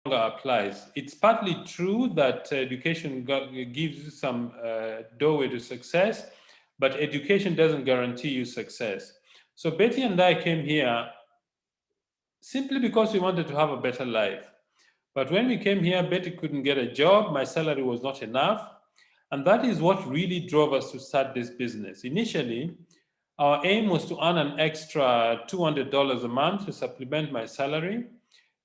applies. It's partly true that education gives you some doorway to success, but education doesn't guarantee you success. So Betty and I came here simply because we wanted to have a better life. But when we came here, Betty couldn't get a job, my salary was not enough, and that is what really drove us to start this business. Initially, our aim was to earn an extra $200 a month to supplement my salary.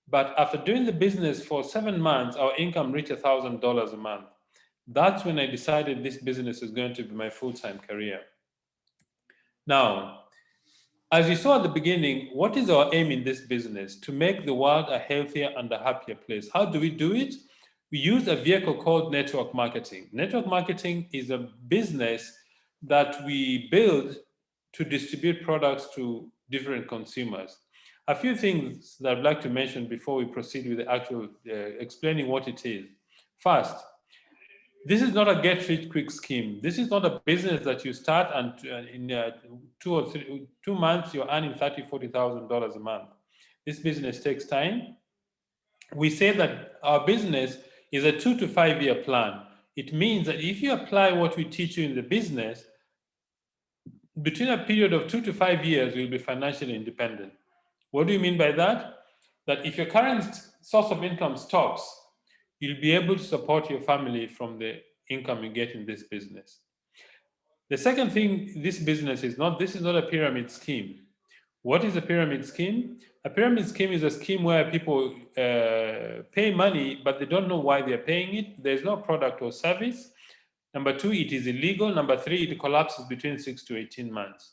But after doing the business for 7 months, our income reached $1,000 a month. That's when I decided this business is going to be my full-time career. Now, as you saw at the beginning, what is our aim in this business? To make the world a healthier and a happier place. How do we do it? We use a vehicle called network marketing. Network marketing is a business that we build to distribute products to different consumers. A few things that I'd like to mention before we proceed with the actual explaining what it is. First, this is not a get rich quick scheme. This is not a business that you start and in 2 months you're earning $30,000-$40,000 a month. This business takes time. We say that our business is a 2 to 5 year plan. It means that if you apply what we teach you in the business, between a period of 2 to 5 years, you'll be financially independent. What do you mean by that? That if your current source of income stops, you'll be able to support your family from the income you get in this business. The second thing, this is not a pyramid scheme. What is a pyramid scheme? A pyramid scheme is a scheme where people pay money, but they don't know why they're paying it. There's no product or service. Number two, it is illegal. Number three, it collapses between 6 to 18 months.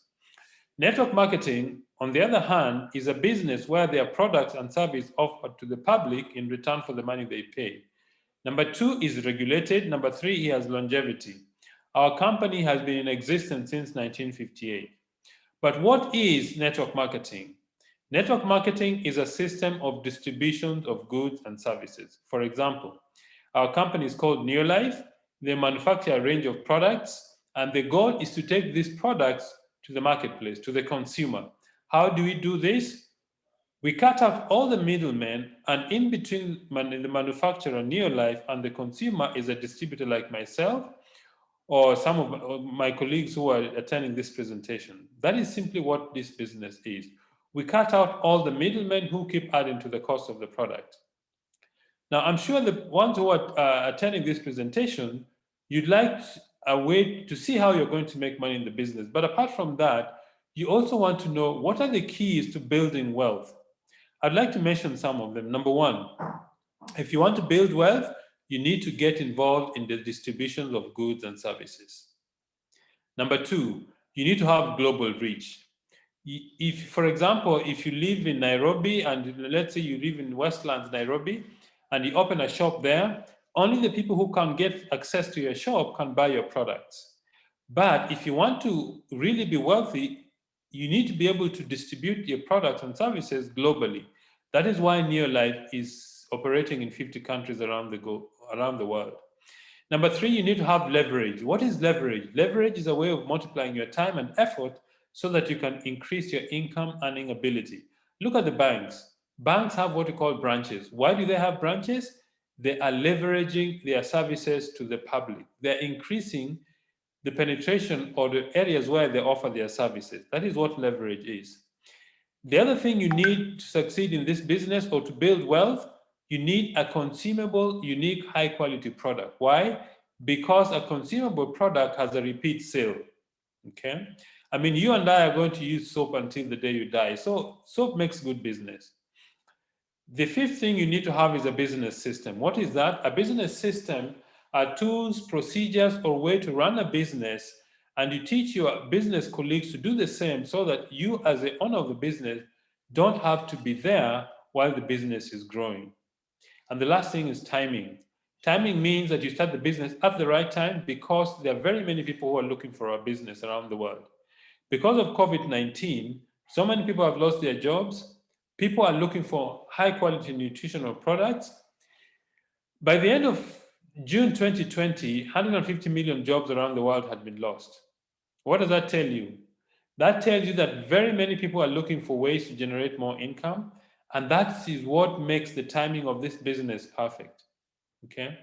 Network marketing, on the other hand, is a business where there are products and services offered to the public in return for the money they pay. Number two is regulated. Number three, it has longevity. Our company has been in existence since 1958. But what is network marketing? Network marketing is a system of distribution of goods and services. For example, our company is called Neolife. They manufacture a range of products, and the goal is to take these products to the marketplace, to the consumer. How do we do this? We cut out all the middlemen, and in between the manufacturer, Neolife, and the consumer is a distributor like myself or some of my colleagues who are attending this presentation. That is simply what this business is. We cut out all the middlemen who keep adding to the cost of the product. Now, I'm sure the ones who are attending this presentation, you'd like a way to see how you're going to make money in the business. But apart from that, you also want to know what are the keys to building wealth. I'd like to mention some of them. Number one, if you want to build wealth, you need to get involved in the distribution of goods and services. Number two, you need to have global reach. If, for example, if you live in Nairobi and let's say you live in Westlands, Nairobi, and you open a shop there, only the people who can get access to your shop can buy your products. But if you want to really be wealthy, you need to be able to distribute your products and services globally. That is why Neolife is operating in 50 countries around the world. Number three, you need to have leverage. What is leverage? Leverage is a way of multiplying your time and effort so that you can increase your income earning ability. Look at the banks. Banks have what we call branches. Why do they have branches? They are leveraging their services to the public. They're increasing the penetration or the areas where they offer their services. That is what leverage is. The other thing you need to succeed in this business or to build wealth, you need a consumable, unique, high-quality product. Why? Because a consumable product has a repeat sale, okay? I mean, you and I are going to use soap until the day you die. So soap makes good business. The fifth thing you need to have is a business system. What is that? A business system are tools, procedures, or way to run a business, and you teach your business colleagues to do the same so that you as the owner of the business don't have to be there while the business is growing. And the last thing is timing. Timing means that you start the business at the right time because there are very many people who are looking for our business around the world. Because of COVID-19, so many people have lost their jobs. People are looking for high-quality nutritional products. By the end of June 2020, 150 million jobs around the world had been lost. What does that tell you? That tells you that very many people are looking for ways to generate more income, And that is what makes the timing of this business perfect. Okay.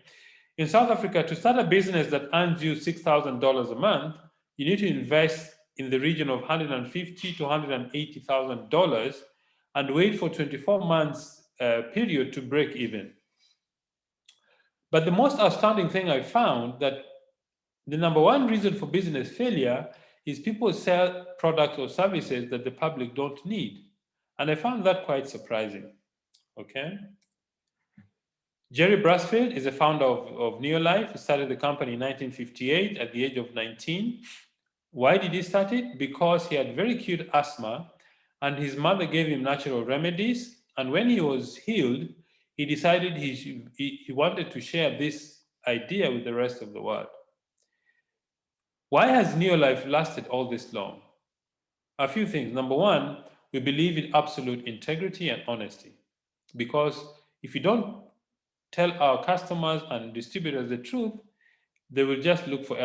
In South Africa, to start a business that earns you $6,000 a month, you need to invest in the region of $150,000 to $180,000 and wait for 24 months period to break even. But the most astounding thing I found that the number one reason for business failure is people sell products or services that the public don't need. And I found that quite surprising. Okay. Jerry Brasfield is the founder of Neolife. He started the company in 1958 at the age of 19. Why did he start it? Because he had very acute asthma and his mother gave him natural remedies. And when he was healed, he decided he wanted to share this idea with the rest of the world. Why has Neolife lasted all this long? A few things. Number one, we believe in absolute integrity and honesty. Because if you don't tell our customers and distributors the truth, they will just look for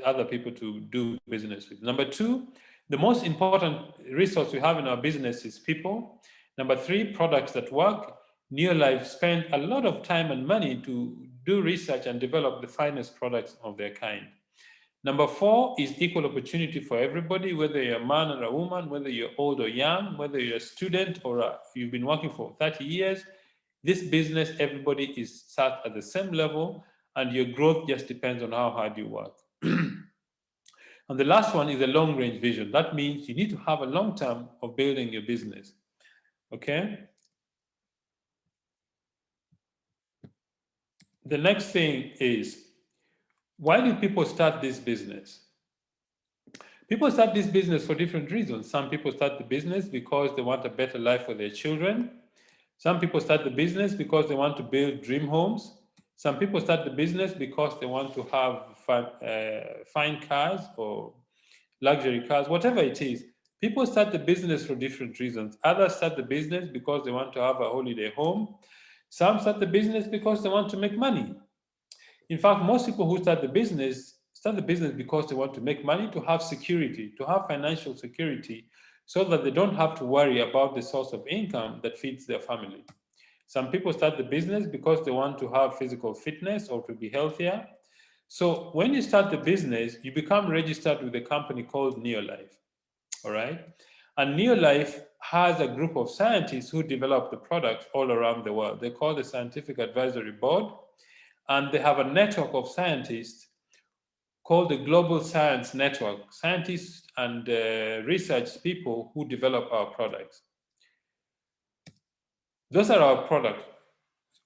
other people to do business with. Number two, the most important resource we have in our business is people. Number three, products that work. Neolife spent a lot of time and money to do research and develop the finest products of their kind. Number four is equal opportunity for everybody, whether you're a man or a woman, whether you're old or young, whether you're a student or you've been working for 30 years. This business, everybody is sat at the same level, and your growth just depends on how hard you work. And the last one is a long-range vision. That means you need to have a long term of building your business. Okay? The next thing is, why do people start this business? People start this business for different reasons. Some people start the business because they want a better life for their children. Some people start the business because they want to build dream homes. Some people start the business because they want to have fine cars or luxury cars, whatever it is. People start the business for different reasons. Others start the business because they want to have a holiday home. Some start the business because they want to make money. In fact, most people who start the business because they want to make money, to have security, to have financial security, so that they don't have to worry about the source of income that feeds their family. Some people start the business because they want to have physical fitness or to be healthier. So when you start the business, you become registered with a company called Neolife, all right? And Neolife has a group of scientists who develop the products all around the world. They call the Scientific Advisory Board, and they have a network of scientists called the Global Science Network, scientists and research people who develop our products. Those are our products.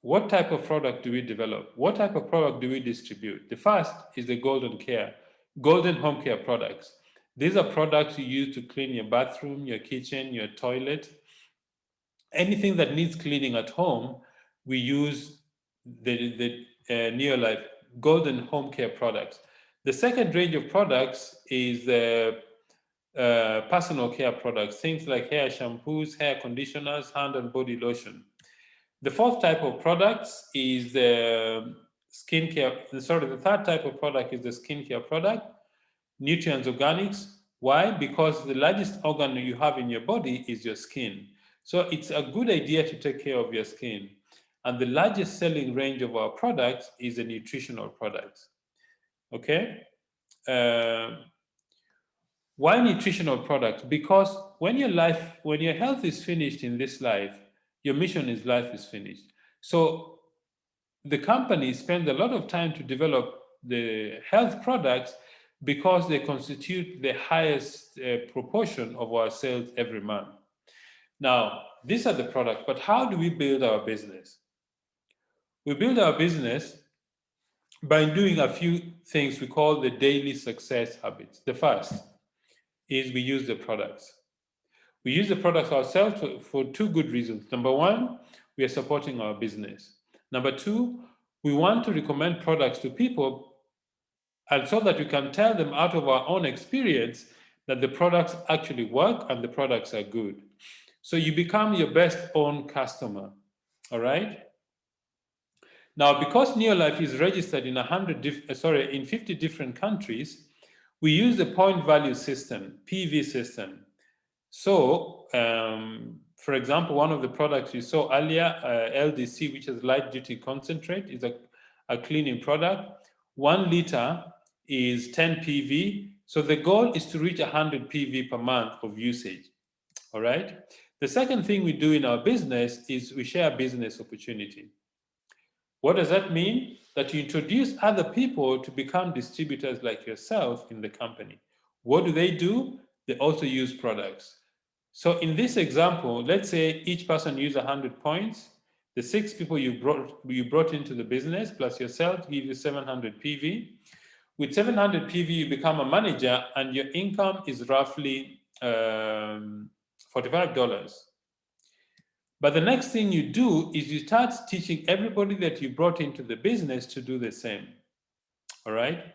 What type of product do we develop? What type of product do we distribute? The first is the golden home care products. These are products you use to clean your bathroom, your kitchen, your toilet. Anything that needs cleaning at home, we use the Neolife golden home care products. The second range of products is personal care products, things like hair shampoos, hair conditioners, hand and body lotion. The fourth type of products is the the third type of product is the skincare product, nutrients organics. Why? Because the largest organ you have in your body is your skin. So it's a good idea to take care of your skin. And the largest selling range of our products is the nutritional products. Okay? Why nutritional products? Because when your health is finished in this life, your mission in life is finished. So the company spends a lot of time to develop the health products because they constitute the highest proportion of our sales every month. Now, these are the products, but how do we build our business? We build our business by doing a few things we call the daily success habits. The first is we use the products. We use the products ourselves for two good reasons. Number one, we are supporting our business. Number two, we want to recommend products to people, and so that we can tell them out of our own experience that the products actually work and the products are good. So you become your best own customer, all right? Now, because Neolife is registered in 50 different countries, we use the point value system, PV system. So For example, one of the products you saw earlier, LDC, which is light duty concentrate, is a cleaning product. 1 liter is 10 PV. So the goal is to reach 100 PV per month of usage. All right. The second thing we do in our business is we share business opportunity. What does that mean? That you introduce other people to become distributors like yourself in the company. What do? They also use products. So in this example, let's say each person use 100 points. The 6 people you brought into the business plus yourself give you 700 PV. With 700 PV, you become a manager and your income is roughly $45. But the next thing you do is you start teaching everybody that you brought into the business to do the same. All right?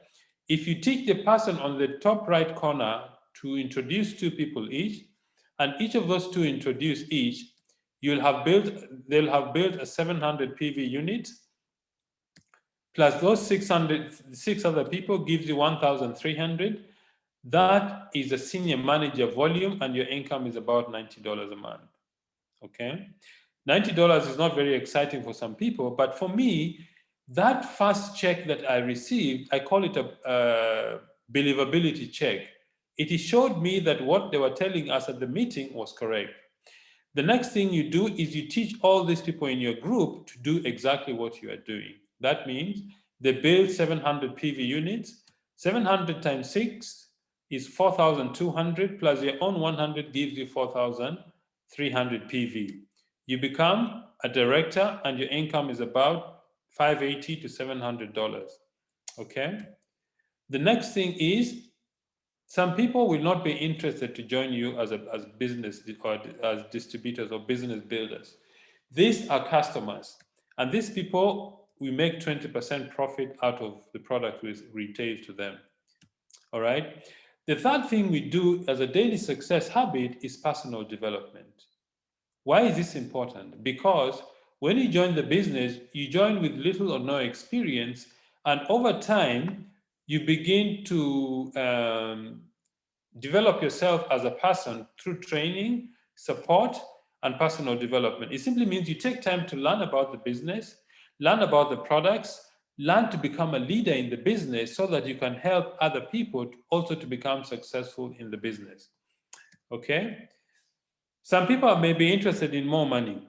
If you teach the person on the top right corner to introduce 2 people each, and each of those 2 introduce each, they'll have built a 700 PV unit, plus those 6 other people gives you 1,300. That is a senior manager volume, and your income is about $90 a month. Okay, $90 is not very exciting for some people, but for me, that first check that I received, I call it a believability check. It showed me that what they were telling us at the meeting was correct. The next thing you do is you teach all these people in your group to do exactly what you are doing. That means they build 700 PV units. 700 times 6 is 4,200, plus your own 100 gives you 4,300 PV. You become a director and your income is about $580 to $700. Okay? The next thing is some people will not be interested to join you as business or as distributors or business builders. These are customers. And these people, we make 20% profit out of the product we retail to them. All right? The third thing we do as a daily success habit is personal development. Why is this important? Because when you join the business, you join with little or no experience, and over time, you begin to develop yourself as a person through training, support, and personal development. It simply means you take time to learn about the business, learn about the products, learn to become a leader in the business so that you can help other people also to become successful in the business. Okay? Some people may be interested in more money.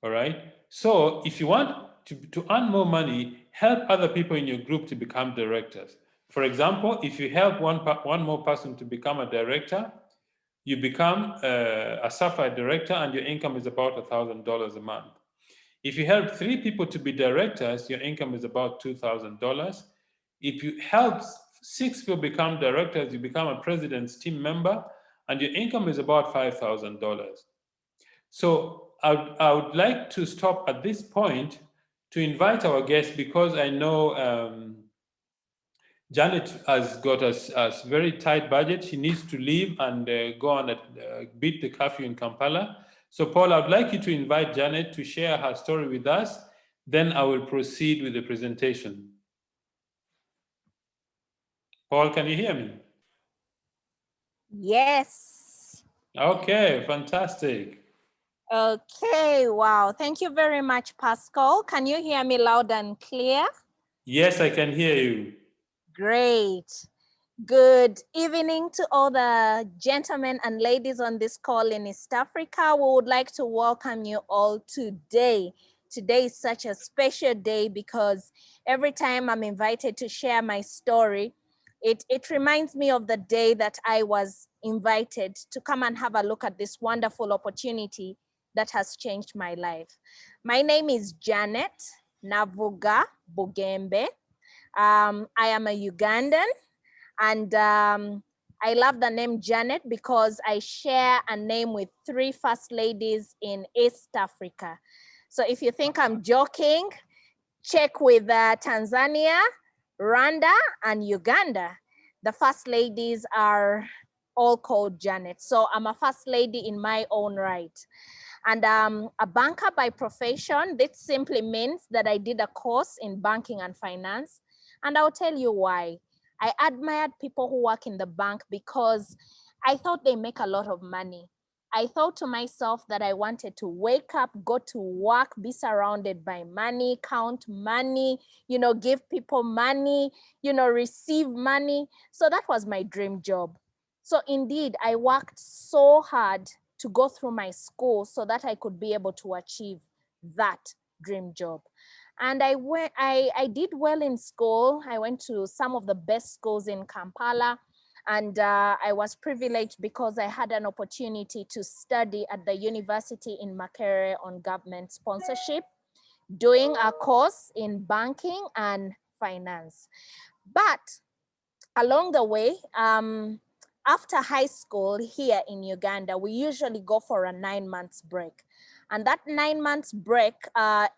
All right? So if you want to earn more money, help other people in your group to become directors. For example, if you help one more person to become a director, you become a sapphire director and your income is about $1,000 a month. If you help 3 people to be directors, your income is about $2,000. If you help 6 people become directors, you become a president's team member and your income is about $5,000. So I would like to stop at this point to invite our guests, because I know Janet has got a very tight budget. She needs to leave and go and beat the curfew in Kampala. So Paul, I'd like you to invite Janet to share her story with us. Then I will proceed with the presentation. Paul, can you hear me? Yes. Okay, fantastic. Okay, wow. Thank you very much, Pascal. Can you hear me loud and clear? Yes, I can hear you. Great. Good evening to all the gentlemen and ladies on this call in East Africa. We would like to welcome you all today. Today is such a special day because every time I'm invited to share my story, it reminds me of the day that I was invited to come and have a look at this wonderful opportunity that has changed my life. My name is Janet Navuga Bugembe. I am a Ugandan, and I love the name Janet because I share a name with 3 first ladies in East Africa. So if you think I'm joking, check with Tanzania, Rwanda, and Uganda. The first ladies are all called Janet. So I'm a first lady in my own right. And a banker by profession. This simply means that I did a course in banking and finance. And I'll tell you why. I admired people who work in the bank because I thought they make a lot of money. I thought to myself that I wanted to wake up, go to work, be surrounded by money, count money, give people money, receive money. So that was my dream job. So indeed, I worked so hard to go through my school so that I could be able to achieve that dream job. And I did well in school. I went to some of the best schools in Kampala. And I was privileged because I had an opportunity to study at the university in Makerere on government sponsorship, doing a course in banking and finance. But along the way, after high school here in Uganda, we usually go for a 9 months break. And that 9 months break,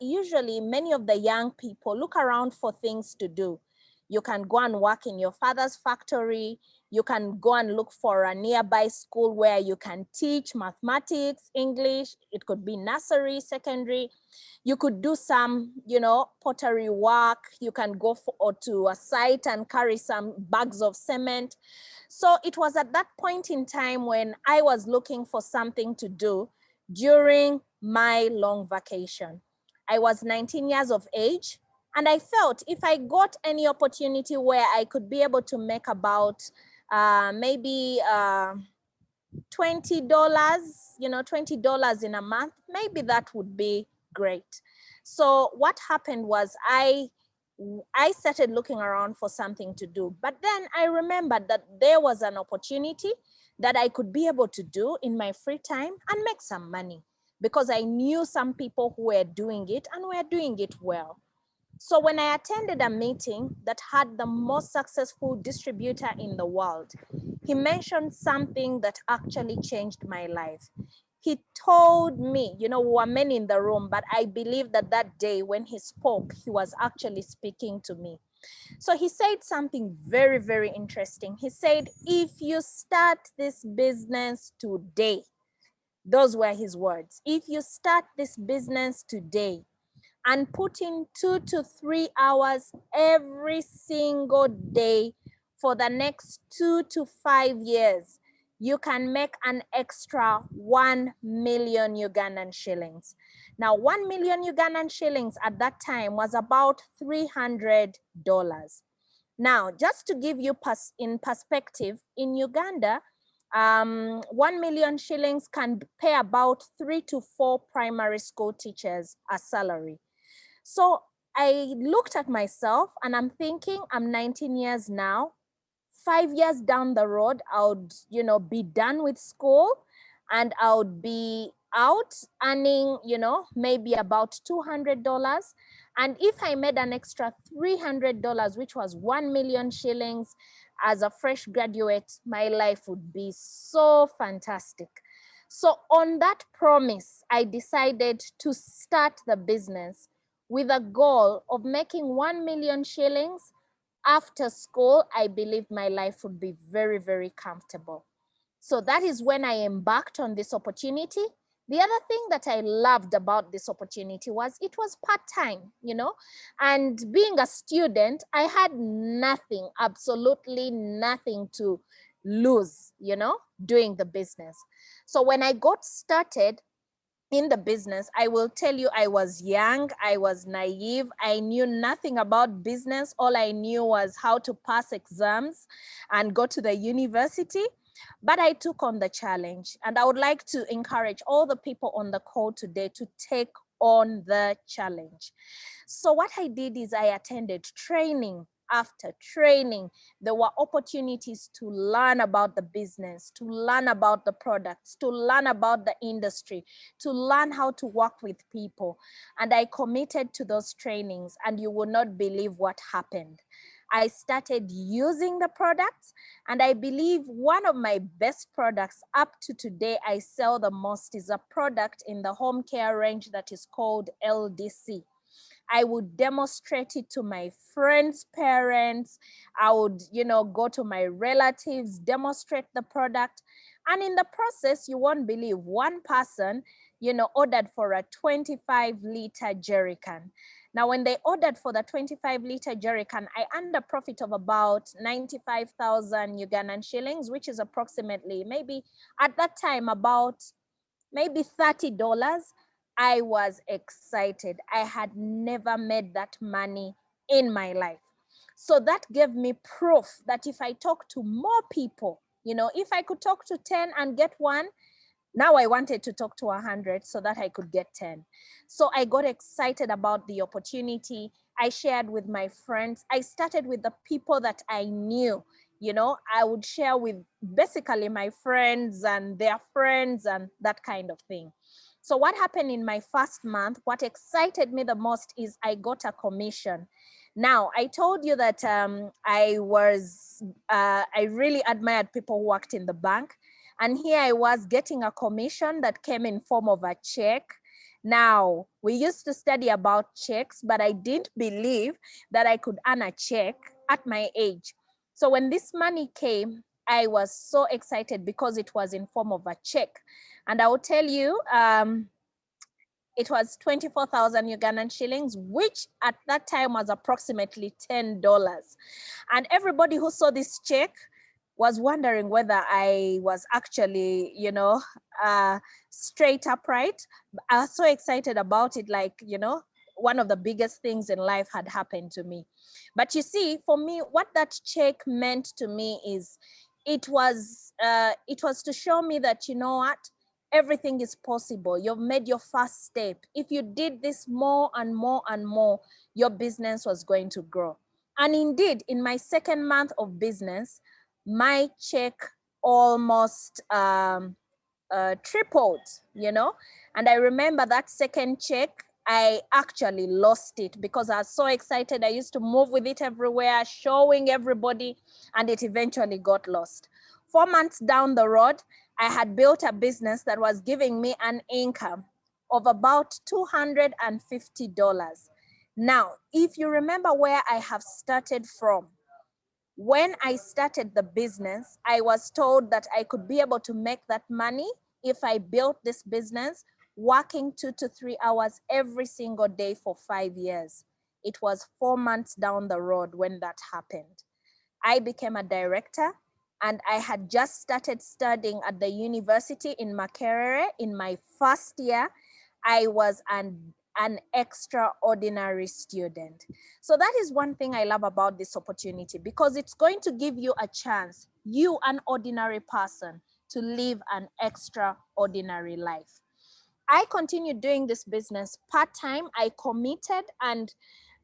usually many of the young people look around for things to do. You can go and work in your father's factory. You can go and look for a nearby school where you can teach mathematics, English. It could be nursery, secondary. You could do some, pottery work. You can go to a site and carry some bags of cement. So it was at that point in time when I was looking for something to do during my long vacation. I was 19 years of age, and I felt if I got any opportunity where I could be able to make about maybe $20, $20 in a month, maybe that would be great. So what happened was I started looking around for something to do. But then I remembered that there was an opportunity that I could be able to do in my free time and make some money, because I knew some people who were doing it and were doing it well. So when I attended a meeting that had the most successful distributor in the world, he mentioned something that actually changed my life. He told me, we were many in the room, but I believe that that day when he spoke, he was actually speaking to me. So he said something very, very interesting. He said, if you start this business today, those were his words. If you start this business today, and put in 2 to 3 hours every single day for the next 2 to 5 years, you can make an extra 1 million Ugandan shillings. Now, 1 million Ugandan shillings at that time was about $300. Now, just to give you in perspective, in Uganda, 1 million shillings can pay about 3 to 4 primary school teachers a salary. So I looked at myself and I'm thinking, I'm 19 years now. 5 years down the road, I would, be done with school and I would be out earning, maybe about $200. And if I made an extra $300, which was 1 million shillings as a fresh graduate, my life would be so fantastic. So on that promise, I decided to start the business with a goal of making 1 million shillings. After school, I believed my life would be very, very comfortable. So that is when I embarked on this opportunity. The other thing that I loved about this opportunity was it was part-time, and being a student, I had nothing, absolutely nothing to lose, doing the business. So when I got started in the business, I will tell you, I was young, I was naive, I knew nothing about business. All I knew was how to pass exams and go to the university. But I took on the challenge, and I would like to encourage all the people on the call today to take on the challenge. So what I did is I attended training after training. There were opportunities to learn about the business, to learn about the products, to learn about the industry, to learn how to work with people. And I committed to those trainings, and you will not believe what happened. I started using the products, and I believe one of my best products up to today I sell the most is a product in the home care range that is called LDC. I would demonstrate it to my friends' parents. I would, go to my relatives, demonstrate the product. And in the process, you won't believe one person, ordered for a 25-liter jerry can. Now, when they ordered for the 25-liter jerry can, I earned a profit of about 95,000 Ugandan shillings, which is approximately maybe at that time about maybe $30, I was excited. I had never made that money in my life. So that gave me proof that if I talk to more people, if I could talk to 10 and get one, now I wanted to talk to 100 so that I could get 10. So I got excited about the opportunity. I shared with my friends. I started with the people that I knew. I would share with basically my friends and their friends and that kind of thing. So what happened in my first month, what excited me the most is I got a commission. Now, I told you that I really admired people who worked in the bank. And here I was getting a commission that came in form of a check. Now, we used to study about checks, but I didn't believe that I could earn a check at my age. So when this money came, I was so excited because it was in form of a check. And I will tell you, it was 24,000 Ugandan shillings, which at that time was approximately $10. And everybody who saw this check was wondering whether I was actually, straight upright. I was so excited about it, like, one of the biggest things in life had happened to me. But you see, for me, what that check meant to me is it was to show me that, what, everything is possible. You've made your first step. If you did this more and more and more, your business was going to grow. And indeed, in my second month of business, my check almost tripled, And I remember that second check, I actually lost it because I was so excited. I used to move with it everywhere, showing everybody, and it eventually got lost. 4 months down the road, I had built a business that was giving me an income of about $250. Now, if you remember where I have started from, when I started the business, I was told that I could be able to make that money if I built this business working 2 to 3 hours every single day for 5 years. It was 4 months down the road when that happened. I became a director, and I had just started studying at the university in Makerere. In my first year, I was an extraordinary student. So that is one thing I love about this opportunity, because it's going to give you a chance, you, an ordinary person, to live an extraordinary life. I continued doing this business part-time. I committed, and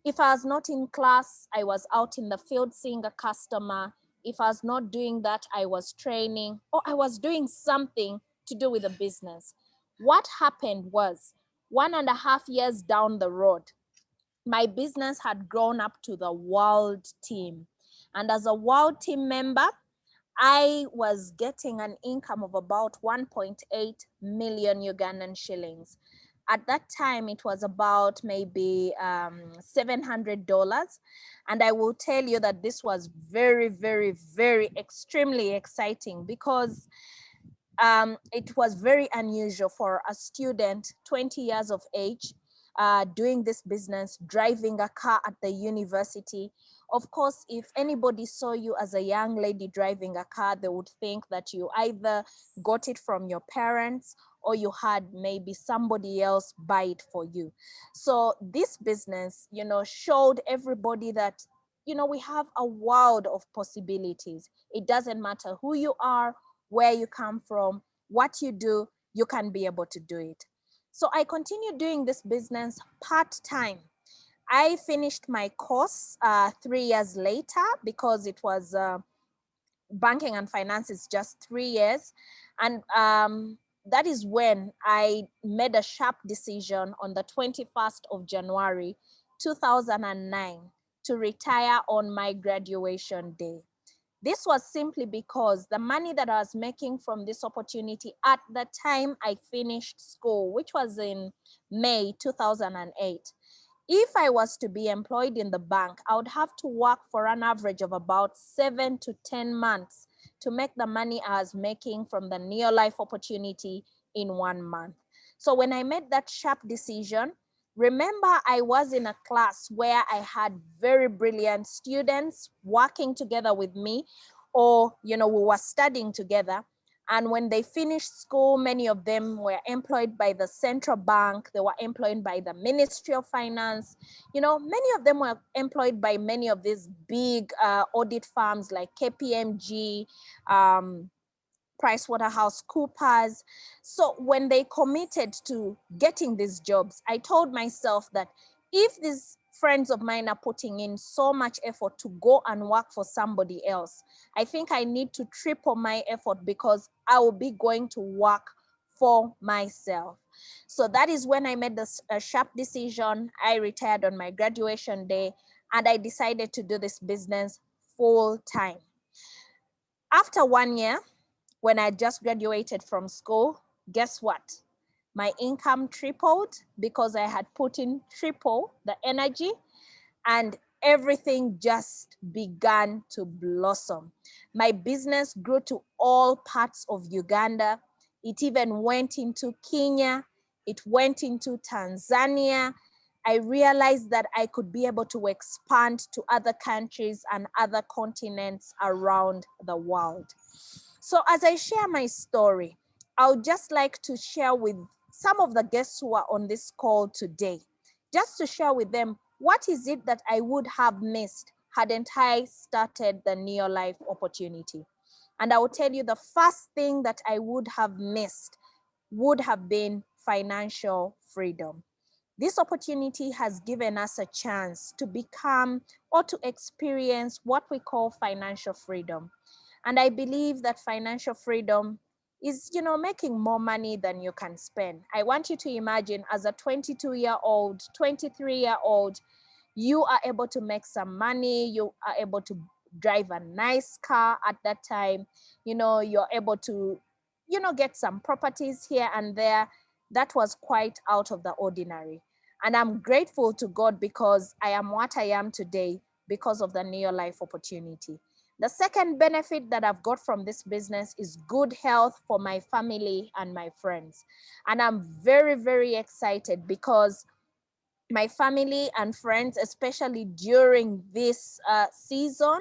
if I was not in class, I was out in the field seeing a customer. If I was not doing that, I was training, or I was doing something to do with the business. What happened was, 1.5 years down the road, my business had grown up to the world team. And as a world team member, I was getting an income of about 1.8 million Ugandan shillings. At that time, it was about maybe $700. And I will tell you that this was very, very, very extremely exciting, because it was very unusual for a student, 20 years of age, doing this business, driving a car at the university. Of course, if anybody saw you as a young lady driving a car, they would think that you either got it from your parents or you had maybe somebody else buy it for you. So this business, showed everybody that, we have a world of possibilities. It doesn't matter who you are, where you come from, what you do, you can be able to do it. So I continued doing this business part-time. I finished my course 3 years later, because it was banking and finance is just 3 years. And that is when I made a sharp decision on the 21st of January, 2009, to retire on my graduation day. This was simply because the money that I was making from this opportunity at the time I finished school, which was in May 2008, if I was to be employed in the bank, I would have to work for an average of about 7 to 10 months to make the money I was making from the neo-life opportunity in 1 month. So when I made that sharp decision, remember, I was in a class where I had very brilliant students working together with me, or, we were studying together. And when they finished school, many of them were employed by the central bank. They were employed by the Ministry of Finance. You know, many of them were employed by many of these big audit firms like KPMG, PricewaterhouseCoopers. So when they committed to getting these jobs, I told myself that if these friends of mine are putting in so much effort to go and work for somebody else, I think I need to triple my effort because I will be going to work for myself. So that is when I made this sharp decision. I retired on my graduation day and I decided to do this business full time. After 1 year, when I just graduated from school, guess what? My income tripled because I had put in triple the energy, and everything just began to blossom. My business grew to all parts of Uganda. It even went into Kenya. It went into Tanzania. I realized that I could be able to expand to other countries and other continents around the world. So as I share my story, I would just like to share with some of the guests who are on this call today, just to share with them what is it that I would have missed hadn't I started the Neo Life opportunity. And I will tell you the first thing that I would have missed would have been financial freedom. This opportunity has given us a chance to become or to experience what we call financial freedom. And I believe that financial freedom is, you know, making more money than you can spend. I want you to imagine as a 22-year-old, 23-year-old, you are able to make some money, you are able to drive a nice car at that time, you know, you're able to, you know, get some properties here and there. That was quite out of the ordinary. And I'm grateful to God because I am what I am today because of the Neo Life opportunity. The second benefit that I've got from this business is good health for my family and my friends. And I'm very, very excited because my family and friends, especially during this season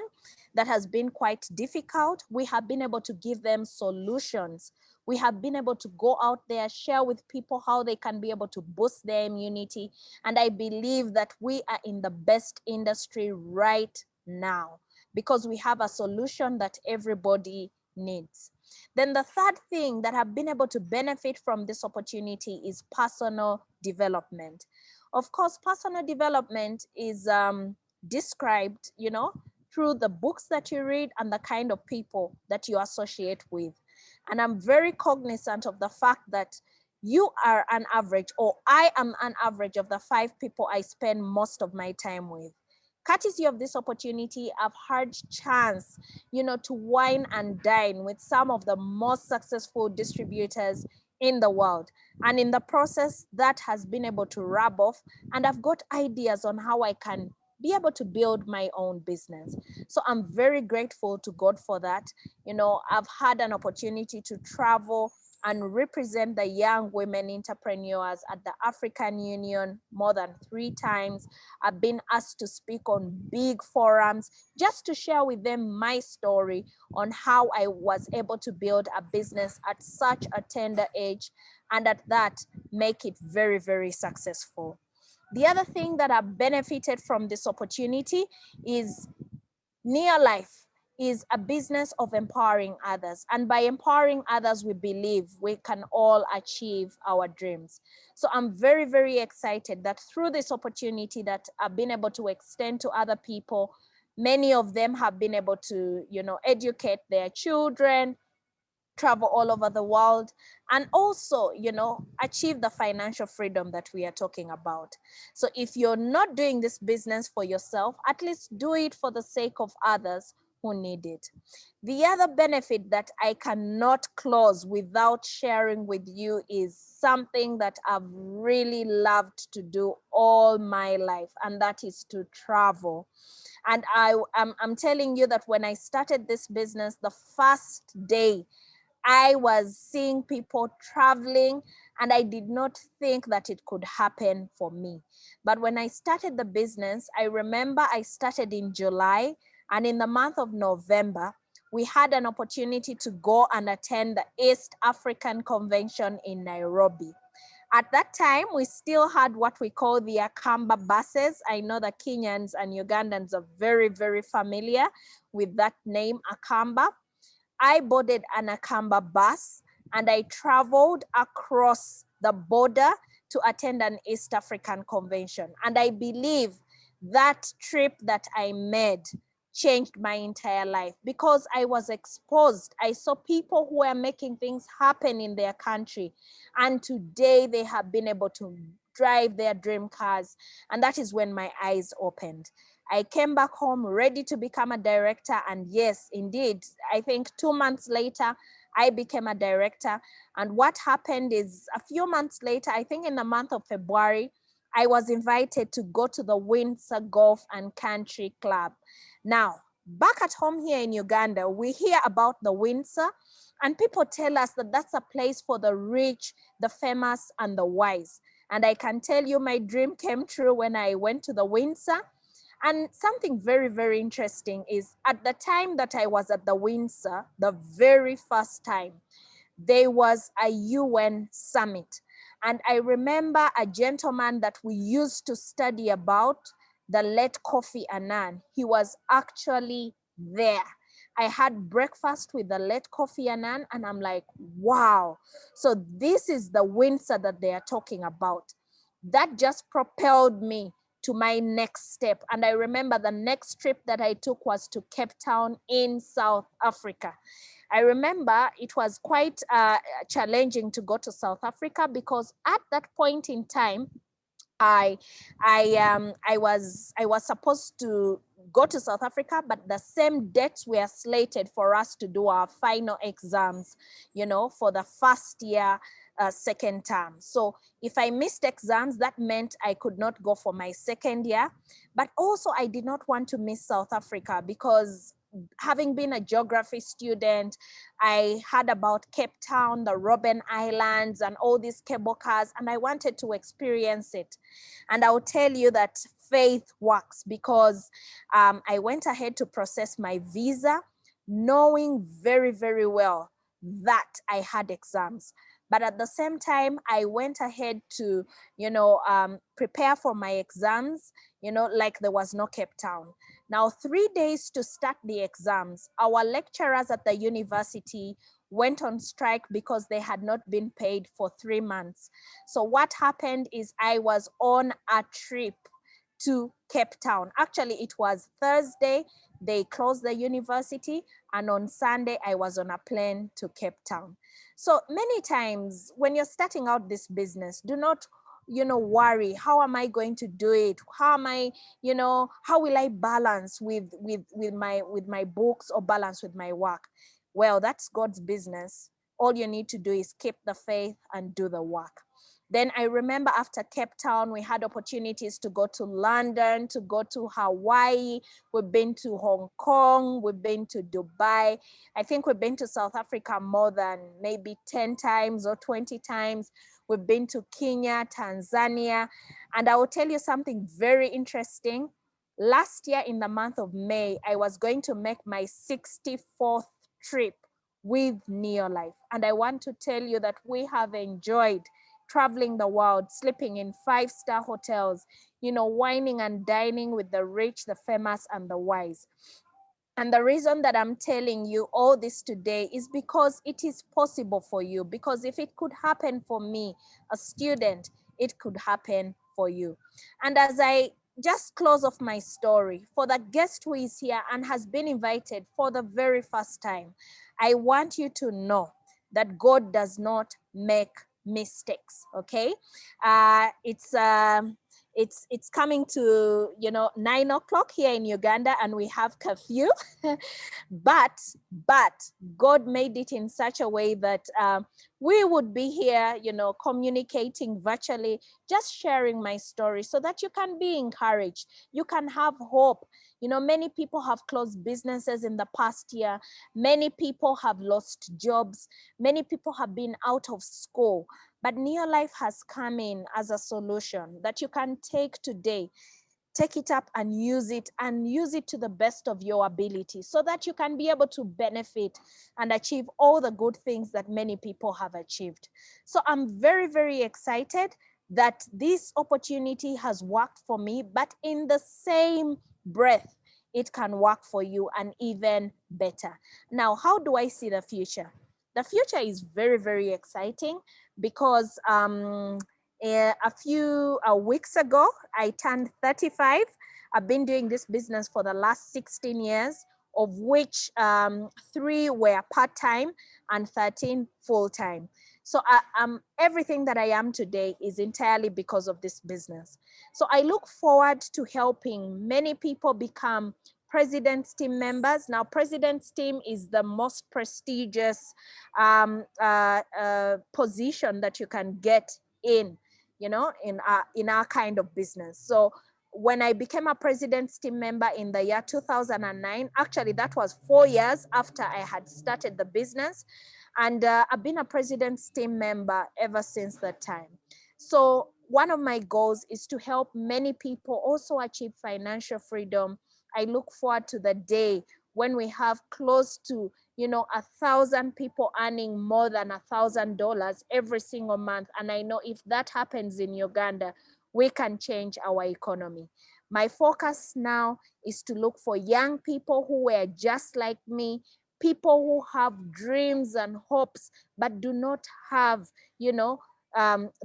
that has been quite difficult, we have been able to give them solutions. We have been able to go out there, share with people how they can be able to boost their immunity. And I believe that we are in the best industry right now because we have a solution that everybody needs. Then the third thing that I've been able to benefit from this opportunity is personal development. Of course, personal development is described, you know, through the books that you read and the kind of people that you associate with. And I'm very cognizant of the fact that you are an average, or I am an average of the 5 people I spend most of my time with. Courtesy of this opportunity, I've had chance, you know, to wine and dine with some of the most successful distributors in the world. And in the process, that has been able to rub off, and I've got ideas on how I can be able to build my own business. So I'm very grateful to God for that. You know, I've had an opportunity to travel and represent the young women entrepreneurs at the African Union more than 3 times. I've been asked to speak on big forums just to share with them my story on how I was able to build a business at such a tender age, and at that, make it very, very successful. The other thing that I've benefited from this opportunity is Near Life is a business of empowering others. And by empowering others, we believe we can all achieve our dreams. So I'm very, very excited that through this opportunity that I've been able to extend to other people, many of them have been able to, you know, educate their children, travel all over the world, and also, you know, achieve the financial freedom that we are talking about. So if you're not doing this business for yourself, at least do it for the sake of others who need it. The other benefit that I cannot close without sharing with you is something that I've really loved to do all my life, and that is to travel. And I'm telling you that when I started this business, the first day I was seeing people traveling, and I did not think that it could happen for me. But when I started the business, I remember I started in July, and in the month of November, we had an opportunity to go and attend the East African Convention in Nairobi. At that time, we still had what we call the Akamba buses. I know the Kenyans and Ugandans are very, very familiar with that name, Akamba. I boarded an Akamba bus and I traveled across the border to attend an East African convention. And I believe that trip that I made changed my entire life because I was exposed. I saw people who were making things happen in their country. And today they have been able to drive their dream cars. And that is when my eyes opened. I came back home ready to become a director. And yes, indeed, I think 2 months later, I became a director. And what happened is a few months later, I think in the month of February, I was invited to go to the Windsor Golf and Country Club. Now, back at home here in Uganda, we hear about the Windsor, and people tell us that that's a place for the rich, the famous, and the wise. And I can tell you my dream came true when I went to the Windsor. And something very, very interesting is at the time that I was at the Windsor, the very first time, there was a UN summit. And I remember a gentleman that we used to study about, the late Kofi Annan. He was actually there. I had breakfast with the late Kofi Annan, and I'm like, wow. So this is the Windsor that they are talking about. That just propelled me to my next step. And I remember the next trip that I took was to Cape Town in South Africa. I remember it was quite challenging to go to South Africa because at that point in time, I I was supposed to go to South Africa, but the same dates were slated for us to do our final exams, for the first year, second term. So if I missed exams, that meant I could not go for my second year. But also I did not want to miss South Africa because having been a geography student, I heard about Cape Town, the Robben Islands, and all these cable cars, and I wanted to experience it. And I'll tell you that faith works because I went ahead to process my visa, knowing very, very well that I had exams. But at the same time, I went ahead to, prepare for my exams, like there was no Cape Town. Now, 3 days to start the exams, our lecturers at the university went on strike because they had not been paid for 3 months. So what happened is I was on a trip to Cape Town. Actually, it was Thursday, they closed the university, and on Sunday, I was on a plane to Cape Town. So many times when you're starting out this business, do not worry, how am I going to do it? How am I, how will I balance with my books or balance with my work? Well, that's God's business. All you need to do is keep the faith and do the work. Then I remember after Cape Town, we had opportunities to go to London, to go to Hawaii. We've been to Hong Kong. We've been to Dubai. I think we've been to South Africa more than maybe 10 times or 20 times. We've been to Kenya, Tanzania. And I will tell you something very interesting. Last year in the month of May, I was going to make my 64th trip with Neolife. And I want to tell you that we have enjoyed traveling the world, sleeping in 5-star hotels, wining and dining with the rich, the famous, and the wise. And the reason that I'm telling you all this today is because it is possible for you. Because if it could happen for me, a student, it could happen for you. And as I just close off my story, for the guest who is here and has been invited for the very first time, I want you to know that God does not make mistakes. Okay, it's coming to 9 o'clock here in Uganda, and we have curfew. but God made it in such a way that we would be here, communicating virtually, just sharing my story so that you can be encouraged, you can have hope. Many people have closed businesses in the past year. Many people have lost jobs. Many people have been out of school. But Neolife has come in as a solution that you can take today. take it up and use it to the best of your ability so that you can be able to benefit and achieve all the good things that many people have achieved. So I'm very, very excited that this opportunity has worked for me, but in the same breath, it can work for you and even better. Now, how do I see the future? The future is very, very exciting because a few weeks ago, I turned 35. I've been doing this business for the last 16 years, of which 3 were part-time and 13 full-time. So everything that I am today is entirely because of this business. So I look forward to helping many people become President's Team members. Now, President's Team is the most prestigious position that you can get in, in our kind of business. So when I became a President's Team member in the year 2009, actually that was 4 years after I had started the business. And I've been a President's Team member ever since that time. So one of my goals is to help many people also achieve financial freedom. I look forward to the day when we have close to 1,000 people earning more than $1,000 every single month. And I know if that happens in Uganda, we can change our economy. My focus now is to look for young people who were just like me, people who have dreams and hopes, but do not have,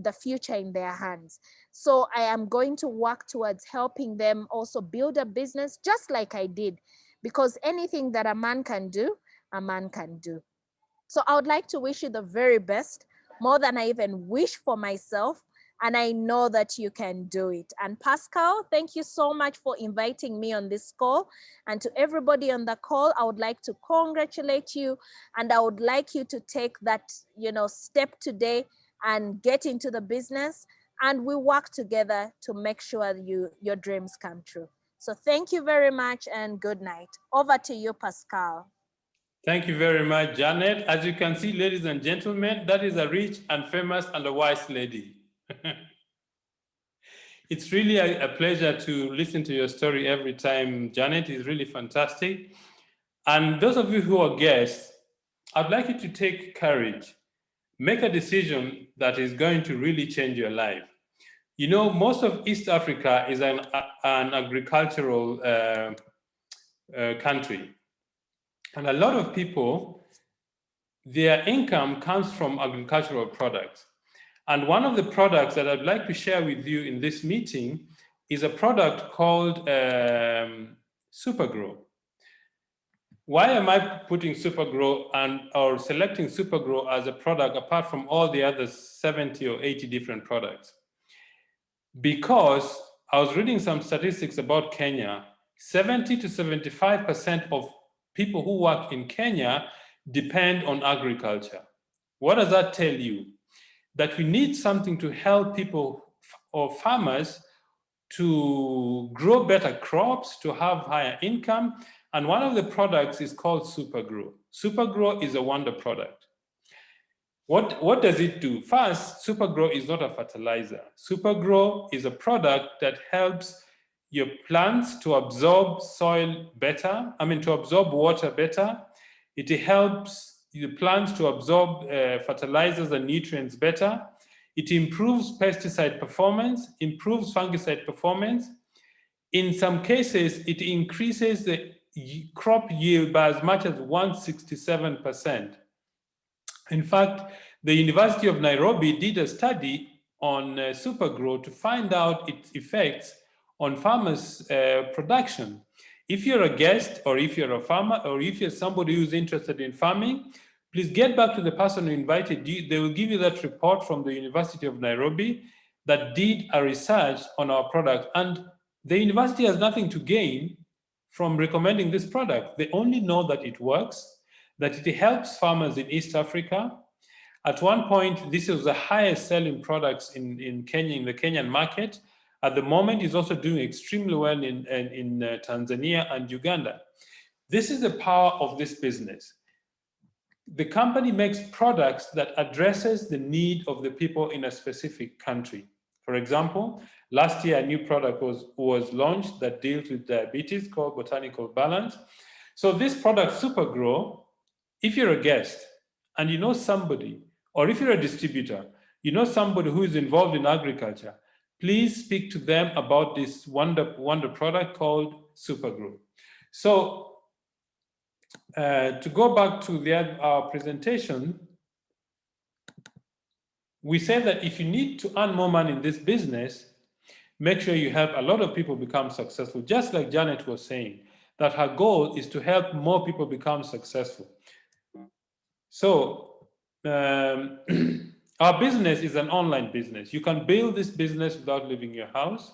the future in their hands. So I am going to work towards helping them also build a business just like I did, because anything that a man can do, a man can do. So I would like to wish you the very best, more than I even wish for myself. And I know that you can do it. And Pascal, thank you so much for inviting me on this call. And to everybody on the call, I would like to congratulate you. And I would like you to take that, step today and get into the business. And we work together to make sure your dreams come true. So thank you very much and good night. Over to you, Pascal. Thank you very much, Janet. As you can see, ladies and gentlemen, that is a rich and famous and a wise lady. It's really a pleasure to listen to your story every time, Janet. It's really fantastic. And those of you who are guests, I'd like you to take courage. Make a decision that is going to really change your life. Most of East Africa is an agricultural country. And a lot of people, their income comes from agricultural products. And one of the products that I'd like to share with you in this meeting is a product called Supergrow. Why am I putting Supergrow or selecting Supergrow as a product apart from all the other 70 or 80 different products? Because I was reading some statistics about Kenya. 70 to 75% of people who work in Kenya depend on agriculture. What does that tell you? That we need something to help people or farmers to grow better crops, to have higher income. And one of the products is called Supergrow. Supergrow is a wonder product. What does it do? First, Supergrow is not a fertilizer. Supergrow is a product that helps your plants to absorb to absorb water better. It helps the plants to absorb fertilizers and nutrients better. It improves pesticide performance, improves fungicide performance. In some cases, it increases the crop yield by as much as 167%. In fact, the University of Nairobi did a study on Supergrow to find out its effects on farmers' production. If you're a guest, or if you're a farmer, or if you're somebody who's interested in farming, please get back to the person who invited you. They will give you that report from the University of Nairobi that did a research on our product. And the university has nothing to gain from recommending this product. They only know that it works, that it helps farmers in East Africa. At one point, this was the highest selling products in Kenya, in the Kenyan market. At the moment, it's also doing extremely well in Tanzania and Uganda. This is the power of this business. The company makes products that addresses the need of the people in a specific country. For example, last year a new product was launched that deals with diabetes called Botanical Balance. So this product, Supergrow, if you're a guest and you know somebody, or if you're a distributor, you know somebody who is involved in agriculture, please speak to them about this wonder product called Supergrow. So to go back to our presentation, we said that if you need to earn more money in this business, make sure you help a lot of people become successful. Just like Janet was saying, that her goal is to help more people become successful. So our business is an online business. You can build this business without leaving your house.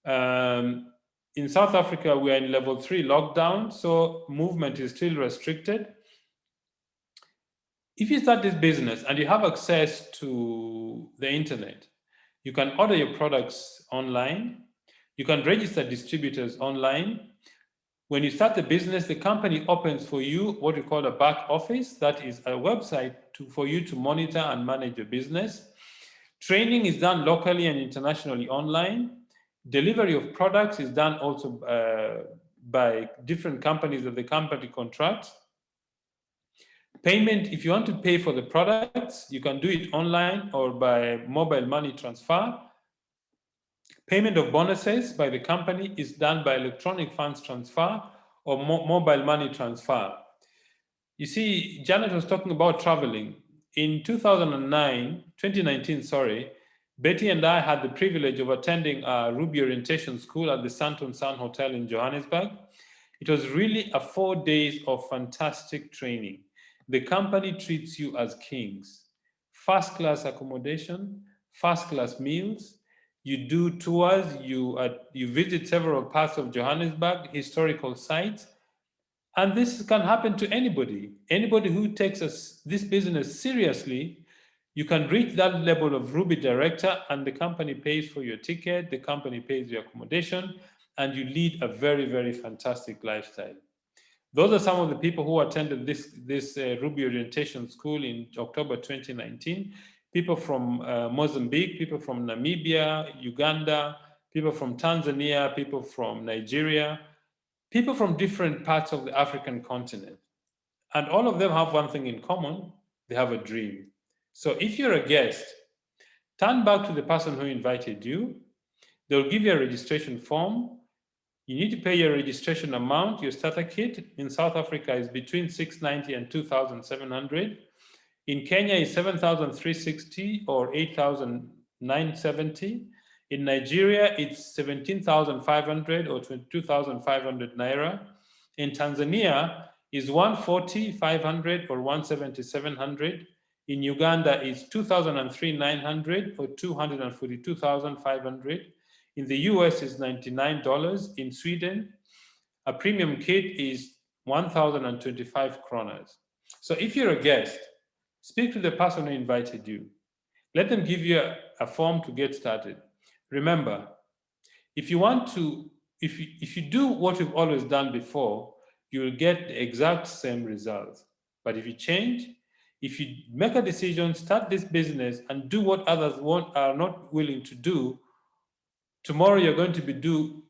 In South Africa, we are in level 3 lockdown, so movement is still restricted. If you start this business and you have access to the internet, you can order your products online. You can register distributors online. When you start the business, the company opens for you what we call a back office. That is a website for you to monitor and manage your business. Training is done locally and internationally online. Delivery of products is done also by different companies that the company contracts. Payment, if you want to pay for the products, you can do it online or by mobile money transfer. Payment of bonuses by the company is done by electronic funds transfer or mobile money transfer. You see, Janet was talking about traveling. In 2019, Betty and I had the privilege of attending a Ruby orientation school at the Santon Sun Hotel in Johannesburg. It was really a 4 days of fantastic training. The company treats you as kings. First class accommodation, first class meals. You do tours, you visit several parts of Johannesburg, historical sites. And this can happen to anybody. Anybody who takes this business seriously, you can reach that level of Ruby director and the company pays for your ticket, the company pays your accommodation, and you lead a very, very fantastic lifestyle. Those are some of the people who attended this Ruby orientation school in October 2019. People from Mozambique, people from Namibia, Uganda, people from Tanzania, people from Nigeria, people from different parts of the African continent. And all of them have one thing in common, they have a dream. So if you're a guest, turn back to the person who invited you. They'll give you a registration form. You need to pay your registration amount. Your starter kit in South Africa is between 690 and 2,700. In Kenya is 7,360 or 8,970. In Nigeria, it's 17,500 or 22,500 naira. In Tanzania is 140, 500 or 170, 700. In Uganda is 2,003,900 or 242,500. In the US is $99. In Sweden, a premium kit is 1,025 kronas. So if you're a guest, speak to the person who invited you. Let them give you a form to get started. Remember, if you do what you've always done before, you will get the exact same results. But if you change, if you make a decision, start this business and do what others are not willing to do, tomorrow you're going to do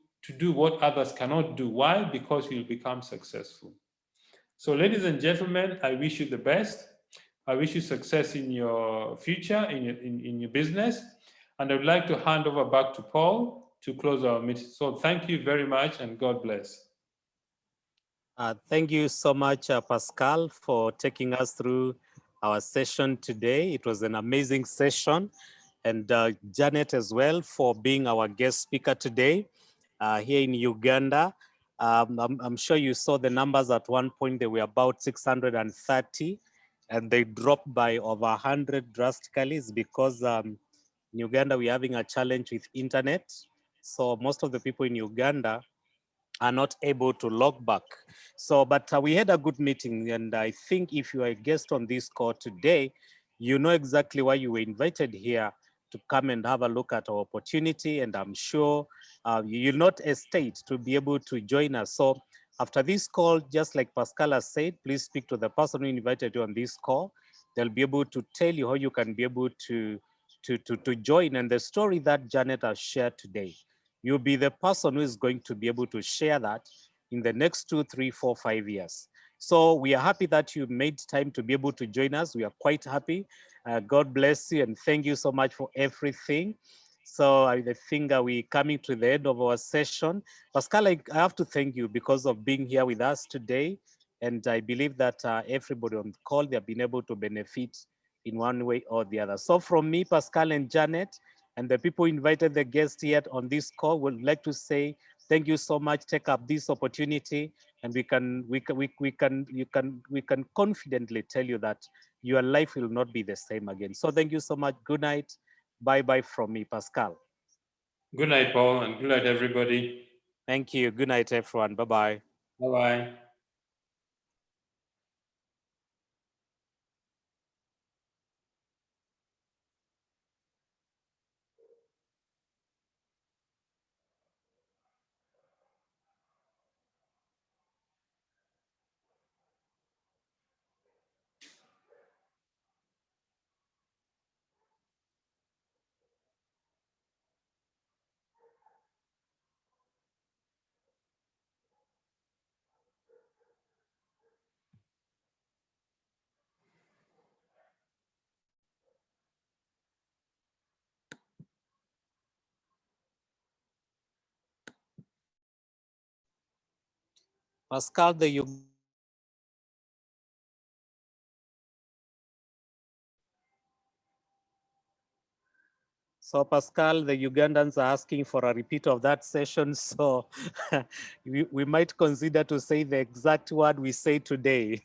what others cannot do. Why? Because you'll become successful. So ladies and gentlemen, I wish you the best. I wish you success in your future, in your business. And I would like to hand over back to Paul to close our meeting. So thank you very much and God bless. Thank you so much, Pascal, for taking us through our session today. It was an amazing session. And Janet as well for being our guest speaker today here in Uganda. I'm sure you saw the numbers at one point. They were about 630 and they dropped by over 100 drastically. It's because in Uganda, we're having a challenge with internet. So most of the people in Uganda are not able to log back. So, but we had a good meeting, and I think if you are a guest on this call today, you know exactly why you were invited here to come and have a look at our opportunity, and I'm sure you'll not hesitate to be able to join us. So after this call, just like Pascal has said, please speak to the person who invited you on this call. They'll be able to tell you how you can be able to to join. And the story that Janet has shared today, you'll be the person who is going to be able to share that in the next 2, 3, 4, 5 years. So we are happy that you made time to be able to join us. We are quite happy. God bless you and thank you so much for everything. So I think we're coming to the end of our session. Pascal, I have to thank you because of being here with us today. And I believe that everybody on the call, they've been able to benefit in one way or the other. So from me, Pascal and Janet, and the people invited the guests here on this call, would like to say thank you so much. Take up this opportunity, and we can confidently tell you that your life will not be the same again. So thank you so much. Good night. Bye bye from me, Pascal. Good night, Paul, and good night, everybody. Thank you. Good night, everyone. Bye bye. Bye bye. Pascal, So Pascal, the Ugandans are asking for a repeat of that session. So we might consider to say the exact word we say today.